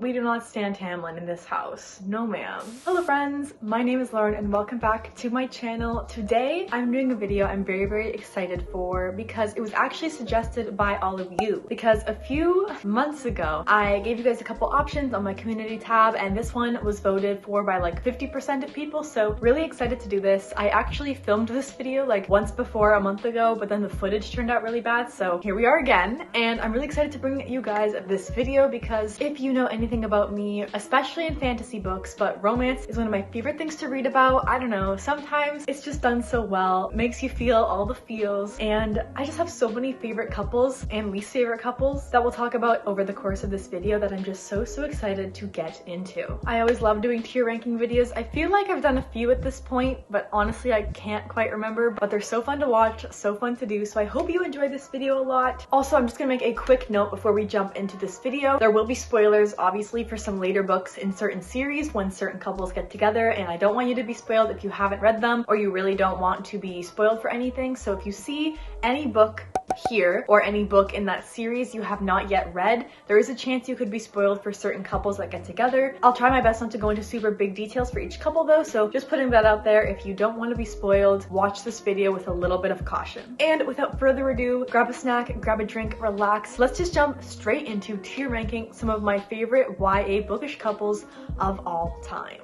We do not stand Tamlin in this house. No ma'am. Hello friends, my name is Lauren and welcome back to my channel. Today I'm doing a video I'm very excited for because it was actually suggested by all of you. Because a few months ago, I gave you guys a couple options on my community tab and this one was voted for by like 50% of people. So really excited to do this. I actually filmed this video like once before a month ago, but then the footage turned out really bad. So here we are again. And I'm really excited to bring you guys this video because if you know anything about me, especially in fantasy books, but romance is one of my favorite things to read about. I don't know, sometimes it's just done so well, makes you feel all the feels, and I just have so many favorite couples and least favorite couples that we'll talk about over the course of this video that I'm just so excited to get into. I always love doing tier ranking videos. I feel like I've done a few at this point, but honestly I can't quite remember, but they're so fun to watch, so fun to do, so I hope you enjoy this video a lot. Also, I'm just gonna make a quick note before we jump into this video. There will be spoilers obviously for some later books in certain series when certain couples get together, and I don't want you to be spoiled if you haven't read them or you really don't want to be spoiled for anything. So if you see any book here or any book in that series you have not yet read, there is a chance you could be spoiled for certain couples that get together. I'll try my best not to go into super big details for each couple though, so just putting that out there. If you don't want to be spoiled, watch this video with a little bit of caution. And without further ado, grab a snack, grab a drink, relax. Let's just jump straight into tier ranking some of my favorite YA bookish couples of all time.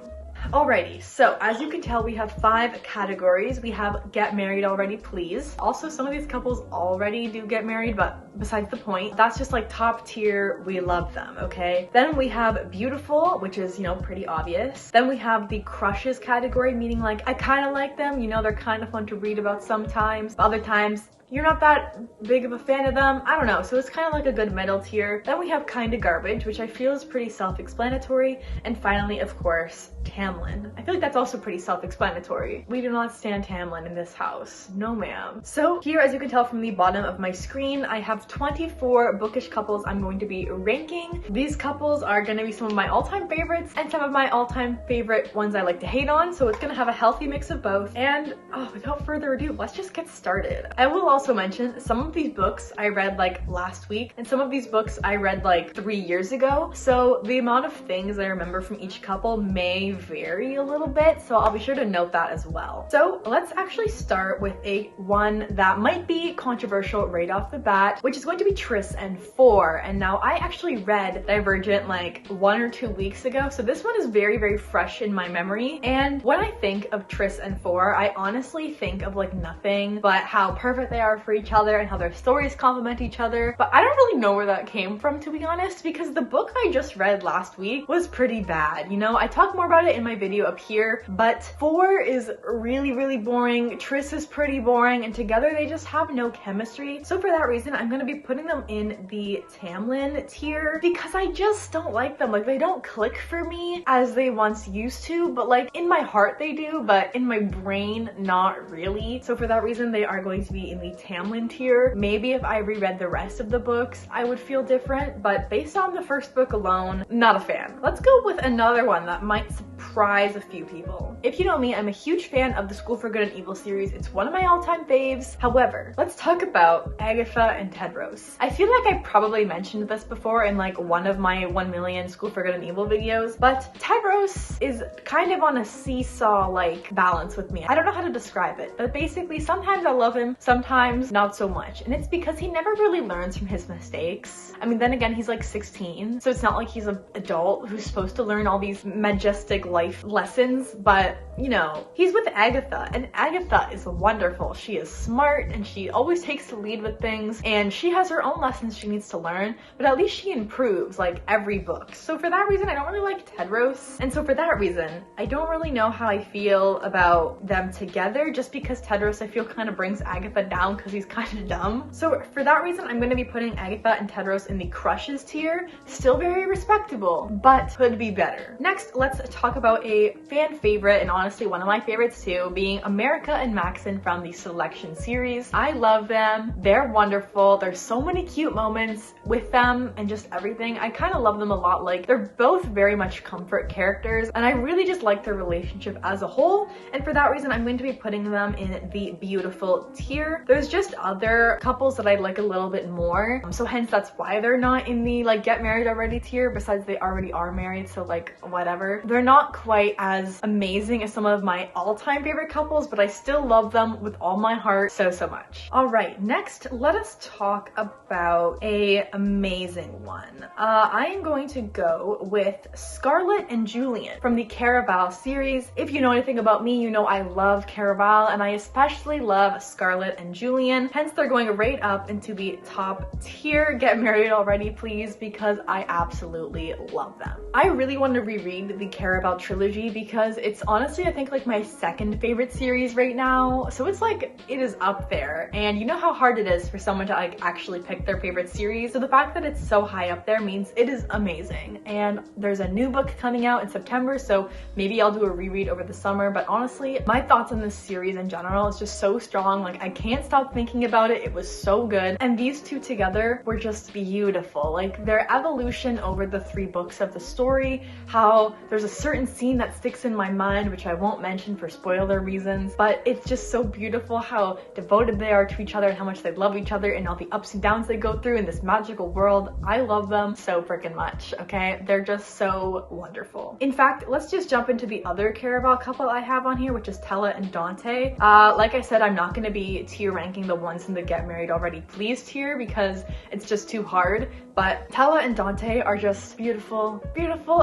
Alrighty, so as you can tell, we have 5 categories. We have get married already, please. Also, some of these couples already do get married, but besides the point, that's just like top tier. We love them, okay? Then we have beautiful, which is, you know, pretty obvious. Then we have the crushes category, meaning like I kind of like them, you know, they're kind of fun to read about sometimes, but other times you're not that big of a fan of them. I don't know, so it's kind of like a good middle tier. Then we have kinda garbage, which I feel is pretty self-explanatory. And finally, of course, Tamlin. I feel like that's also pretty self-explanatory. We do not stand Tamlin in this house. No ma'am. So here, as you can tell from the bottom of my screen, I have 24 bookish couples I'm going to be ranking. These couples are gonna be some of my all-time favorites and some of my all-time favorite ones I like to hate on, so it's gonna have a healthy mix of both. And without further ado, let's just get started. I will also mention some of these books I read like last week and some of these books I read like 3 years ago, so the amount of things I remember from each couple may vary a little bit, so I'll be sure to note that as well. So let's actually start with one that might be controversial right off the bat, which is going to be Tris and 4. And now I actually read Divergent like 1 or 2 weeks ago, so this one is very fresh in my memory. And when I think of Tris and 4, I honestly think of like nothing but how perfect they are for each other and how their stories complement each other. But I don't really know where that came from, to be honest, because the book I just read last week was pretty bad. You know, I talk more about it in my video up here, but 4 is really boring. Tris is pretty boring, and together they just have no chemistry. So for that reason, I'm gonna be putting them in the Tamlin tier because I just don't like them. Like, they don't click for me as they once used to, but like in my heart they do, but in my brain not really. So for that reason, they are going to be in the Tamlin tier. Maybe if I reread the rest of the books, I would feel different, but based on the first book alone, not a fan. Let's go with another one that might surprise a few people. If you know me, I'm a huge fan of the School for Good and Evil series. It's one of my all-time faves. However, let's talk about Agatha and Tedros. I feel like I probably mentioned this before in like one of my 1 million School for Good and Evil videos, but Tedros is kind of on a seesaw-like balance with me. I don't know how to describe it, but basically sometimes I love him, sometimes not so much. And it's because he never really learns from his mistakes. I mean, then again, he's like 16, so it's not like he's an adult who's supposed to learn all these majestic life lessons, but you know, he's with Agatha, and Agatha is wonderful. She is smart and she always takes the lead with things, and she has her own lessons she needs to learn, but at least she improves like every book. So for that reason, I don't really like Tedros, and so for that reason, I don't really know how I feel about them together, just because Tedros I feel kind of brings Agatha down because he's kind of dumb. So for that reason, I'm going to be putting Agatha and Tedros in the crushes tier. Still very respectable, but could be better. Next, let's talk about about a fan favorite, and honestly one of my favorites too, being America and Maxon from the Selection series. I love them. They're wonderful. There's so many cute moments with them and just everything. I kind of love them a lot. Like, they're both very much comfort characters, and I really just like their relationship as a whole, and for that reason I'm going to be putting them in the beautiful tier. There's just other couples that I like a little bit more, so hence that's why they're not in the like get married already tier, besides they already are married, so like whatever. They're not quite as amazing as some of my all-time favorite couples, but I still love them with all my heart so much. All right, next let us talk about a amazing one. I am going to go with Scarlett and Julian from the Caraval series. If you know anything about me, you know I love Caraval, and I especially love Scarlett and Julian. Hence they're going right up into the top tier get married already please, because I absolutely love them. I really want to reread the Caraval trilogy because it's honestly I think like my second favorite series right now, so it's like it is up there, and you know how hard it is for someone to like actually pick their favorite series, so the fact that it's so high up there means it is amazing. And there's a new book coming out in September, so maybe I'll do a reread over the summer, but honestly my thoughts on this series in general is just so strong. Like, I can't stop thinking about it. It was so good, and these two together were just beautiful. Like, their evolution over the 3 books of the story, how there's a certain scene that sticks in my mind which I won't mention for spoiler reasons, but it's just so beautiful how devoted they are to each other and how much they love each other and all the ups and downs they go through in this magical world. I love them so freaking much, okay? They're just so wonderful. In fact, let's just jump into the other Caraval couple I have on here, which is Tella and Dante. Like I said, I'm not going to be tier ranking the ones in the get married already please tier because it's just too hard, but Tella and Dante are just beautiful,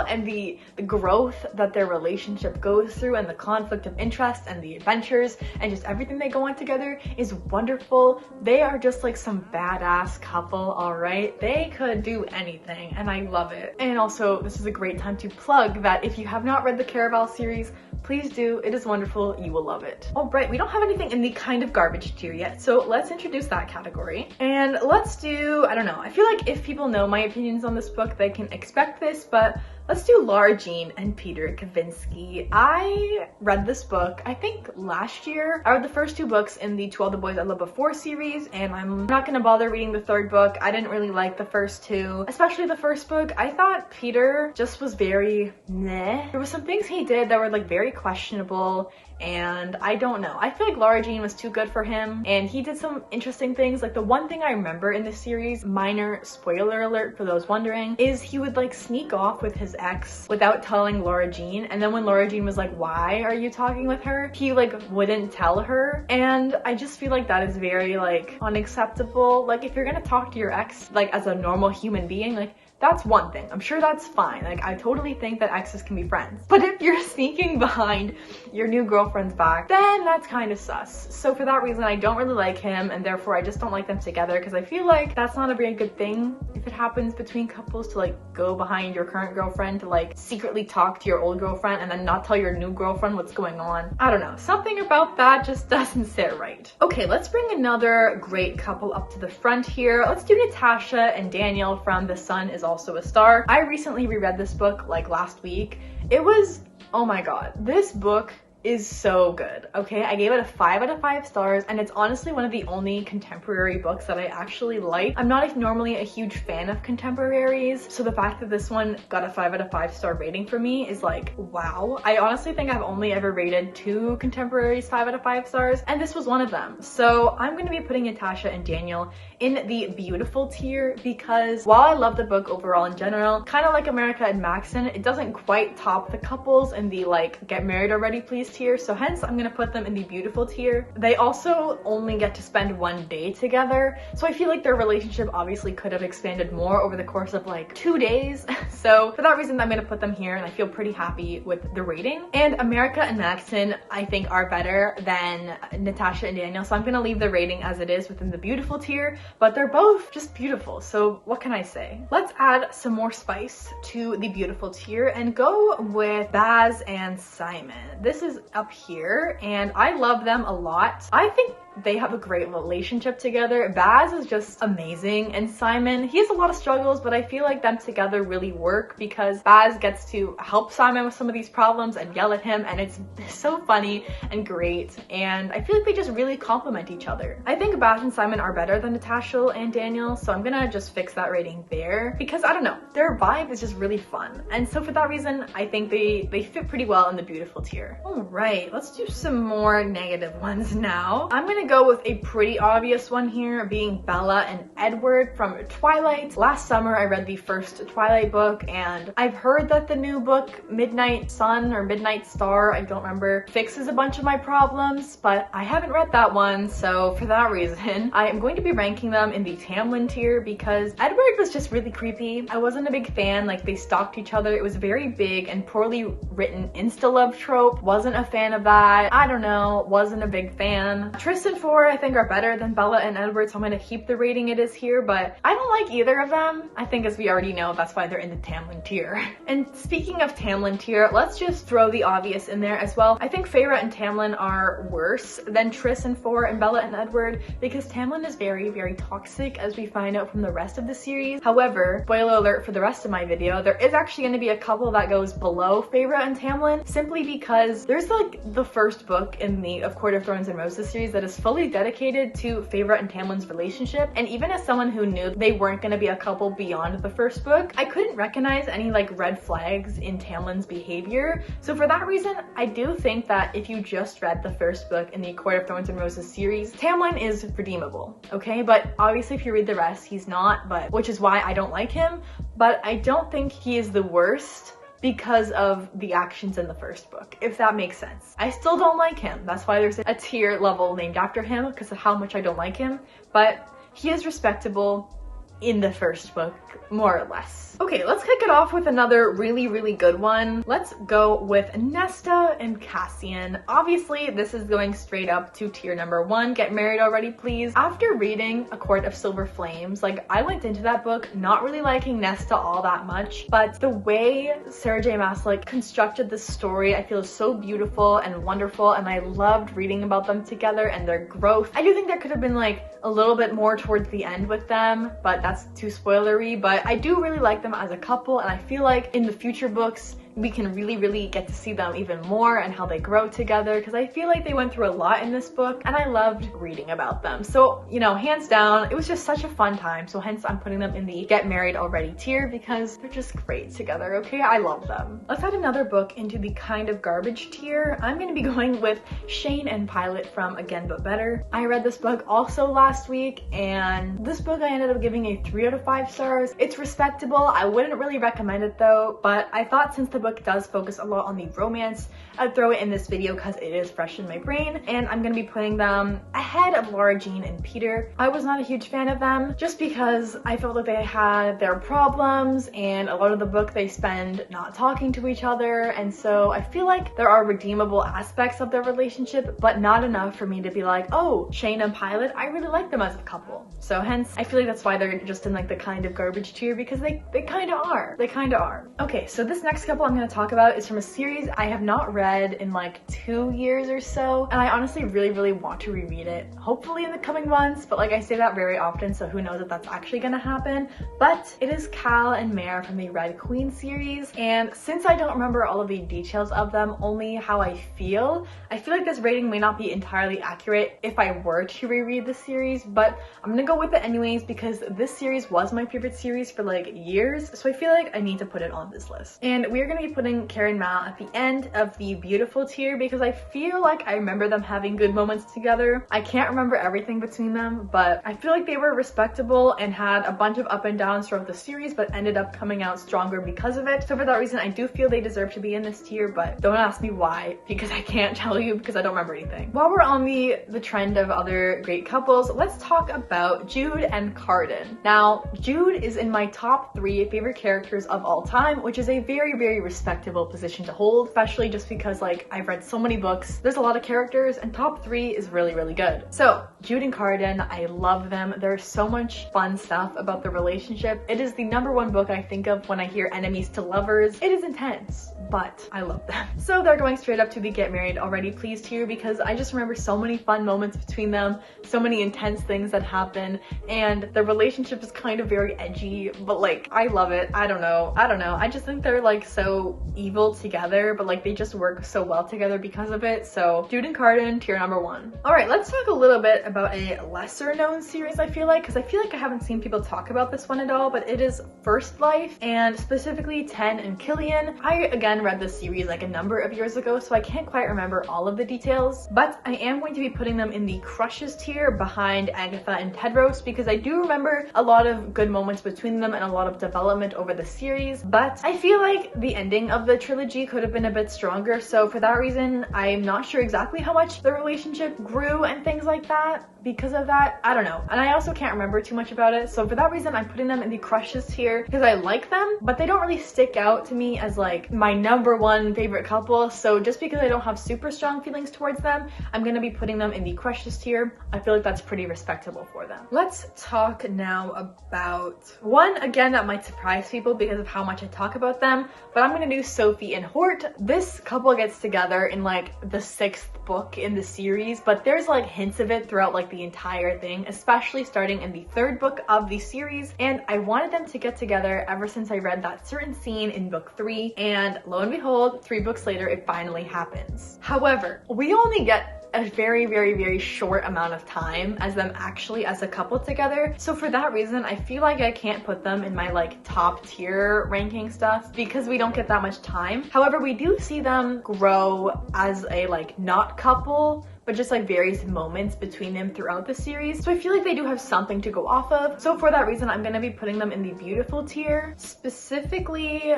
and the growth that their relationship goes through and the conflict of interest and the adventures and just everything they go on together is wonderful. They are just like some badass couple, all right? They could do anything, and I love it. And also, this is a great time to plug that if you have not read the Caraval series, please do. It is wonderful. You will love it. All right, we don't have anything in the kind of garbage tier yet, so let's introduce that category. And let's do, I don't know, I feel like if people know my opinions on this book, they can expect this, but let's do Laura Jean and Peter Kavinsky. I read this book, I think last year. I read the first 2 books in the To All the Boys I Loved Before series, and I'm not gonna bother reading the 3rd book. I didn't really like the first 2, especially the first book. I thought Peter just was very meh. There were some things he did that were like very questionable, and I don't know. I feel like Laura Jean was too good for him, and he did some interesting things. Like, the one thing I remember in this series, minor spoiler alert for those wondering, is he would like sneak off with his ex without telling Laura Jean, and then when Laura Jean was like, why are you talking with her, he like wouldn't tell her, and I just feel like that is very like unacceptable. Like, if you're gonna talk to your ex like as a normal human being, like that's one thing. I'm sure that's fine. Like, I totally think that exes can be friends. But if you're sneaking behind your new girlfriend's back, then that's kind of sus. So for that reason, I don't really like him, and therefore I just don't like them together, because I feel like that's not a very good thing if it happens between couples, to like go behind your current girlfriend to like secretly talk to your old girlfriend and then not tell your new girlfriend what's going on. I don't know. Something about that just doesn't sit right. Okay, let's bring another great couple up to the front here. Let's do Natasha and Daniel from The Sun Is Also a Star. I recently reread this book like last week. It was, oh my god, this book is so good, okay? I gave it a 5 out of 5 stars, and it's honestly one of the only contemporary books that I actually like. I'm not normally a huge fan of contemporaries, so the fact that this one got a 5 out of 5 star rating for me is like, wow. I honestly think I've only ever rated 2 contemporaries 5 out of 5 stars, and this was one of them. So I'm gonna be putting Natasha and Daniel in the beautiful tier, because while I love the book overall in general, kind of like America and Maxon, it doesn't quite top the couples in the like get married already please tier, so hence I'm gonna put them in the beautiful tier. They also only get to spend 1 day together, so I feel like their relationship obviously could have expanded more over the course of like 2 days. So for that reason, I'm gonna put them here, and I feel pretty happy with the rating. And America and Maxon, I think, are better than Natasha and Daniel, so I'm gonna leave the rating as it is within the beautiful tier, but they're both just beautiful, so what can I say? Let's add some more spice to the beautiful tier and go with Baz and Simon. This is up here, and I love them a lot. I think they have a great relationship together. Baz is just amazing, and Simon, he has a lot of struggles, but I feel like them together really work because Baz gets to help Simon with some of these problems and yell at him, and it's so funny and great, and I feel like they just really complement each other. I think Baz and Simon are better than Natasha and Daniel, so I'm gonna just fix that rating there because I don't know, their vibe is just really fun, and so for that reason I think they fit pretty well in the beautiful tier. All right, let's do some more negative ones now. I'm gonna go with a pretty obvious one here, being Bella and Edward from Twilight. Last summer I read the first Twilight book, and I've heard that the new book, Midnight Sun or Midnight Star, I don't remember, fixes a bunch of my problems, but I haven't read that one, so for that reason I am going to be ranking them in the Tamlin tier because Edward was just really creepy. I wasn't a big fan, like they stalked each other. It was a very big and poorly written insta-love trope. Wasn't a fan of that. I don't know, wasn't a big fan. Tristan and Ford I think are better than Bella and Edward, so I'm gonna keep the rating it is here, but I don't like either of them. I think as we already know, that's why they're in the Tamlin tier. And speaking of Tamlin tier, let's just throw the obvious in there as well. I think Feyre and Tamlin are worse than Tris and Ford and Bella and Edward because Tamlin is very, very toxic, as we find out from the rest of the series. However, spoiler alert for the rest of my video, there is actually going to be a couple that goes below Feyre and Tamlin, simply because there's like the first book in the Of Court of Thorns and Roses series that is fully dedicated to Feyre and Tamlin's relationship, and even as someone who knew they weren't going to be a couple beyond the first book, I couldn't recognize any like red flags in Tamlin's behavior. So for that reason, I do think that if you just read the first book in the Court of Thorns and Roses series, Tamlin is redeemable, okay? But obviously if you read the rest, he's not, but which is why I don't like him, but I don't think he is the worst because of the actions in the first book, if that makes sense. I still don't like him. That's why there's a tier level named after him, because of how much I don't like him, but he is respectable in the first book, more or less. Okay, let's kick it off with another really, really good one. Let's go with Nesta and Cassian. Obviously, this is going straight up to tier number 1. Get married already, please. After reading A Court of Silver Flames, like I went into that book not really liking Nesta all that much, but the way Sarah J. Maas like constructed this story, I feel is so beautiful and wonderful, and I loved reading about them together and their growth. I do think there could have been like a little bit more towards the end with them, but that's too spoilery, but I do really like them as a couple, and I feel like in the future books we can really get to see them even more and how they grow together, because I feel like they went through a lot in this book and I loved reading about them. So, you know, hands down, it was just such a fun time, so hence I'm putting them in the get married already tier because they're just great together, okay? I love them. Let's add another book into the kind of garbage tier. I'm gonna be going with Shane and Pilot from Again But Better. I read this book also last week, and this book I ended up giving a 3 out of 5 stars. It's respectable. I wouldn't really recommend it though, but I thought since the book does focus a lot on the romance, I'd throw it in this video because it is fresh in my brain, and I'm gonna be putting them ahead of Laura Jean and Peter. I was not a huge fan of them just because I felt like they had their problems, and a lot of the book they spend not talking to each other, and so I feel like there are redeemable aspects of their relationship, but not enough for me to be like, oh, Shane and Pilot, I really like them as a couple. So hence, I feel like that's why they're just in like the kind of garbage tier, because they kind of are. They kind of are. Okay, so this next couple I'm going to talk about is from a series I have not read in like 2 years or so, and I honestly really want to reread it, hopefully in the coming months, but like I say that very often, so who knows if that's actually going to happen. But it is Cal and Mare from the Red Queen series, and since I don't remember all of the details of them, only how I feel like this rating may not be entirely accurate if I were to reread the series, but I'm gonna go with it anyways because this series was my favorite series for like years, so I feel like I need to put it on this list. And we're gonna be putting Karen Mal at the end of the beautiful tier because I feel like I remember them having good moments together. I can't remember everything between them, but I feel like they were respectable and had a bunch of up and downs throughout the series, but ended up coming out stronger because of it. So for that reason, I do feel they deserve to be in this tier, but don't ask me why because I can't tell you because I don't remember anything. While we're on the trend of other great couples, let's talk about Jude and Cardan. Now, Jude is in my top 3 favorite characters of all time, which is a very respectable position to hold, especially just because like I've read so many books, there's a lot of characters, and top 3 is really, really good. So Jude and Carden, I love them. There's so much fun stuff about the relationship. It is the #1 book I think of when I hear enemies to lovers. It is intense, but I love them. So they're going straight up to the get married already pleased here because I just remember so many fun moments between them, so many intense things that happen, and the relationship is kind of very edgy, but like I love it. I don't know. I just think they're like so evil together, but like they just work so well together because of it. So Jude and Carden, tier #1. All right, let's talk a little bit about a lesser known series, I feel like, because I feel like I haven't seen people talk about this one at all, but it is Firstlife, and specifically Ten and Killian. I again read this series like a number of years ago, so I can't quite remember all of the details, but I am going to be putting them in the crushes tier behind Agatha and Tedros because I do remember a lot of good moments between them and a lot of development over the series, but I feel like the ending of the trilogy could have been a bit stronger, so for that reason I'm not sure exactly how much the relationship grew and things like that. Because of that, I don't know, and I also can't remember too much about it, so for that reason I'm putting them in the crushes tier because I like them, but they don't really stick out to me as like my #1 favorite couple. So just because I don't have super strong feelings towards them, I'm gonna be putting them in the crushes tier. I feel like that's pretty respectable for them. Let's talk now about one again that might surprise people because of how much I talk about them, but I'm gonna do Sophie and Hort. This couple gets together in like the 6th book in the series, but there's like hints of it throughout like the entire thing, especially starting in the 3rd book of the series, and I wanted them to get together ever since I read that certain scene in book 3, and lo and behold, 3 books later it finally happens. However, we only get a very, very, very short amount of time as them actually as a couple together, so for that reason I feel like I can't put them in my like top tier ranking stuff because we don't get that much time. However, we do see them grow as a like not couple, but just like various moments between them throughout the series, so I feel like they do have something to go off of. So for that reason I'm gonna be putting them in the beautiful tier, specifically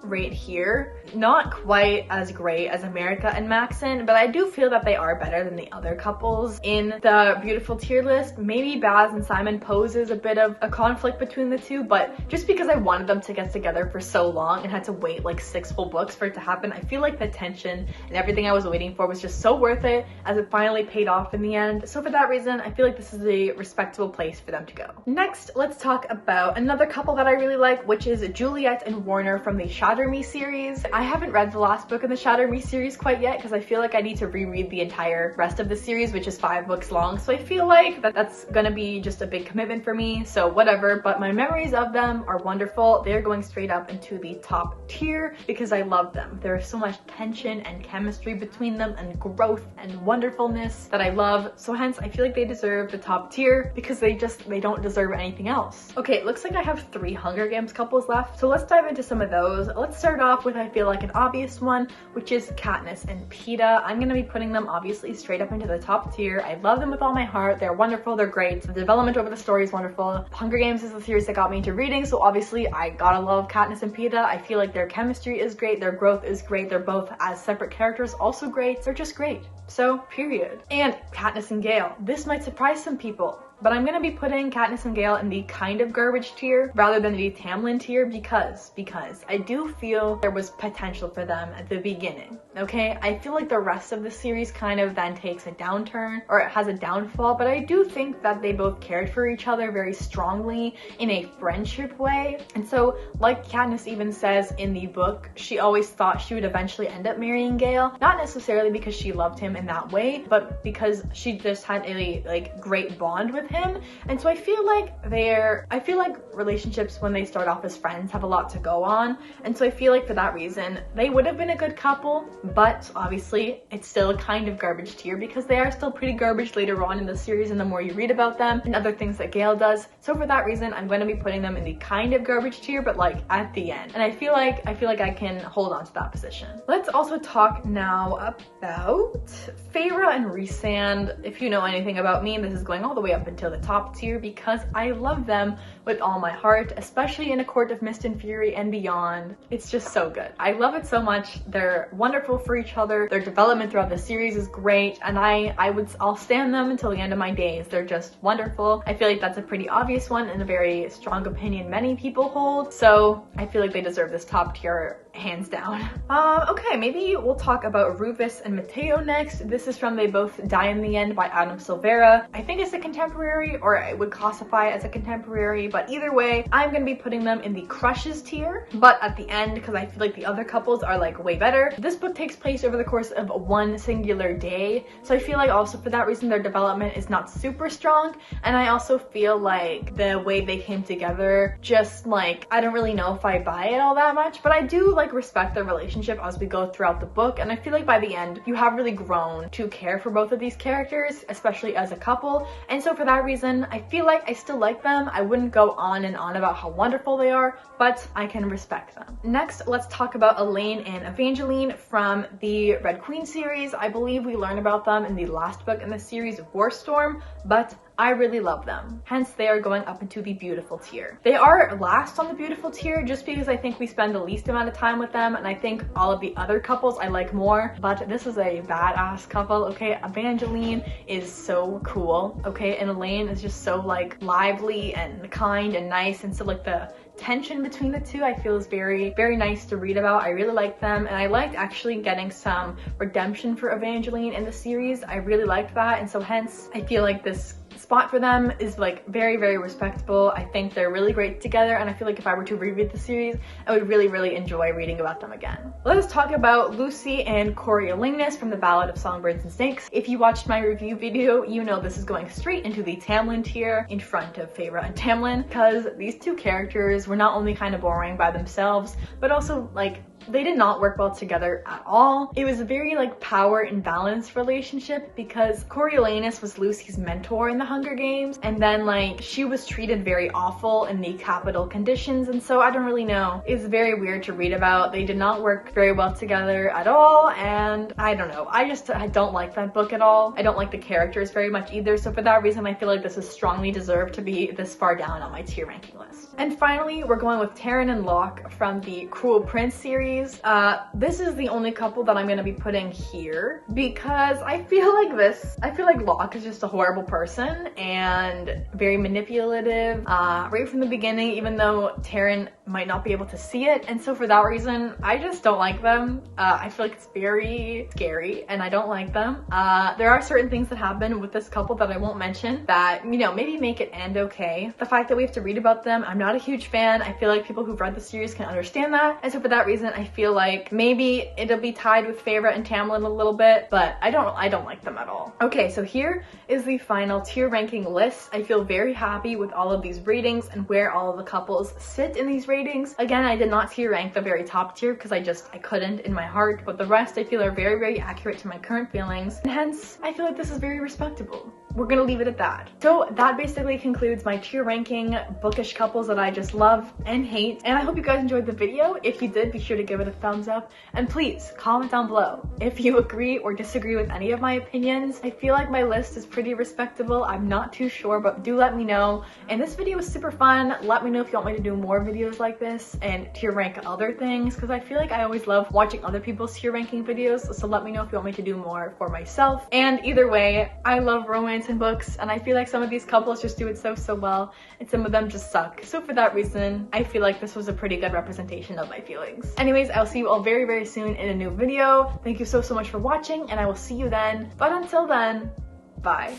right here. Not quite as great as America and Maxon, but I do feel that they are better than the other couples in the beautiful tier list. Maybe Baz and Simon poses a bit of a conflict between the two, but just because I wanted them to get together for so long and had to wait like 6 full books for it to happen, I feel like the tension and everything I was waiting for was just so worth it as it finally paid off in the end. So for that reason, I feel like this is a respectable place for them to go. Next, let's talk about another couple that I really like, which is Juliet and Warner from the Shatter Me series. I haven't read the last book in the Shatter Me series quite yet because I feel like I need to reread the entire rest of the series, which is 5 books long, so I feel like that's gonna be just a big commitment for me, so whatever, but my memories of them are wonderful. They're going straight up into the top tier because I love them. There's so much tension and chemistry between them and growth and wonderfulness that I love, so hence I feel like they deserve the top tier because they don't deserve anything else. Okay, it looks like I have 3 Hunger Games couples left, so let's dive into some of those. Let's start off with I feel like an obvious one, which is Katniss and Peeta. I'm gonna be putting them obviously straight up into the top tier. I love them with all my heart. They're wonderful, they're great. The development over the story is wonderful. Hunger Games is the series that got me into reading, so obviously I gotta love Katniss and Peeta. I feel like their chemistry is great, their growth is great, they're both as separate characters also great. They're just great. So, period. And Katniss and Gale. This might surprise some people, but I'm gonna be putting Katniss and Gale in the kind of garbage tier rather than the Tamlin tier because I do feel there was potential for them at the beginning, okay? I feel like the rest of the series kind of then takes a downturn, or it has a downfall, but I do think that they both cared for each other very strongly in a friendship way. And so, like Katniss even says in the book, she always thought she would eventually end up marrying Gale, not necessarily because she loved him in that way, but because she just had a like great bond with him. And so I feel like relationships when they start off as friends have a lot to go on, and so I feel like for that reason they would have been a good couple, but obviously it's still a kind of garbage tier because they are still pretty garbage later on in the series and the more you read about them and other things that Gale does. So for that reason I'm going to be putting them in the kind of garbage tier, but like at the end, and I feel like I can hold on to that position. Let's also talk now about Feyre and Rhysand. If you know anything about me, this is going all the way up until the top tier because I love them with all my heart, especially in A Court of Mist and Fury and beyond. It's just so good. I love it so much. They're wonderful for each other. Their development throughout the series is great, and I'll stand them until the end of my days. They're just wonderful. I feel like that's a pretty obvious one and a very strong opinion many people hold, so I feel like they deserve this top tier hands down. Okay, maybe we'll talk about Rufus and Mateo next. This is from They Both Die in the End by Adam Silvera. I think it's a contemporary, or I would classify it as a contemporary, but either way, I'm gonna be putting them in the crushes tier, but at the end, because I feel like the other couples are like way better. This book takes place over the course of one singular day, so I feel like also for that reason their development is not super strong, and I also feel like the way they came together, just like, I don't really know if I buy it all that much, but I do like respect their relationship as we go throughout the book, and I feel like by the end you have really grown to care for both of these characters, especially as a couple, and so for that reason I feel like I still like them. I wouldn't go on and on about how wonderful they are, but I can respect them. Next, let's talk about Elaine and Evangeline from the Red Queen series. I believe we learned about them in the last book in the series, Warstorm, but I really love them. Hence, they are going up into the beautiful tier. They are last on the beautiful tier just because I think we spend the least amount of time with them, and I think all of the other couples I like more, but this is a badass couple, okay? Evangeline is so cool, okay? And Elaine is just so like lively and kind and nice, and so like the tension between the two I feel is very, very nice to read about. I really like them, and I liked actually getting some redemption for Evangeline in the series. I really liked that, and so hence I feel like this spot for them is like very, very respectable. I think they're really great together, and I feel like if I were to reread the series, I would really, really enjoy reading about them again. Let us talk about Lucy and Coriolanus from the Ballad of Songbirds and Snakes. If you watched my review video, you know this is going straight into the Tamlin tier in front of Feyre and Tamlin, because these two characters were not only kind of boring by themselves, but also like they did not work well together at all. It was a very like power imbalance relationship because Coriolanus was Lucy's mentor in the Hunger Games, and then like she was treated very awful in the capital conditions, and so I don't really know. It's very weird to read about. They did not work very well together at all, and I don't know. I don't like that book at all. I don't like the characters very much either, so for that reason I feel like this is strongly deserved to be this far down on my tier ranking list. And finally, we're going with Taryn and Locke from the Cruel Prince series. This is the only couple that I'm gonna be putting here because I feel like Locke is just a horrible person and very manipulative right from the beginning, even though Taryn might not be able to see it, and so for that reason I just don't like them. I feel like it's very scary and I don't like them. There are certain things that happen with this couple that I won't mention that, you know, maybe make it end okay. The fact that we have to read about them, I'm not a huge fan. I feel like people who've read the series can understand that, and so for that reason I feel like maybe it'll be tied with Feyre and Tamlin a little bit, but I don't like them at all. Okay, so here is the final tier ranking list. I feel very happy with all of these ratings and where all of the couples sit in these ratings. Again, I did not tier rank the very top tier because I couldn't in my heart, but the rest I feel are very, very accurate to my current feelings, and hence I feel like this is very respectable. We're gonna leave it at that. So that basically concludes my tier ranking bookish couples that I just love and hate, and I hope you guys enjoyed the video. If you did, be sure to give it a thumbs up, and please comment down below if you agree or disagree with any of my opinions. I feel like my list is pretty respectable. I'm not too sure, but do let me know. And this video was super fun. Let me know if you want me to do more videos like this and tier rank other things, because I feel like I always love watching other people's tier ranking videos, so let me know if you want me to do more for myself. And either way, I love romance in books, and I feel like some of these couples just do it so well, and some of them just suck. So for that reason, I feel like this was a pretty good representation of my feelings. Anyways, I'll see you all very, very soon in a new video. Thank you so much for watching, and I will see you then. But until then, bye.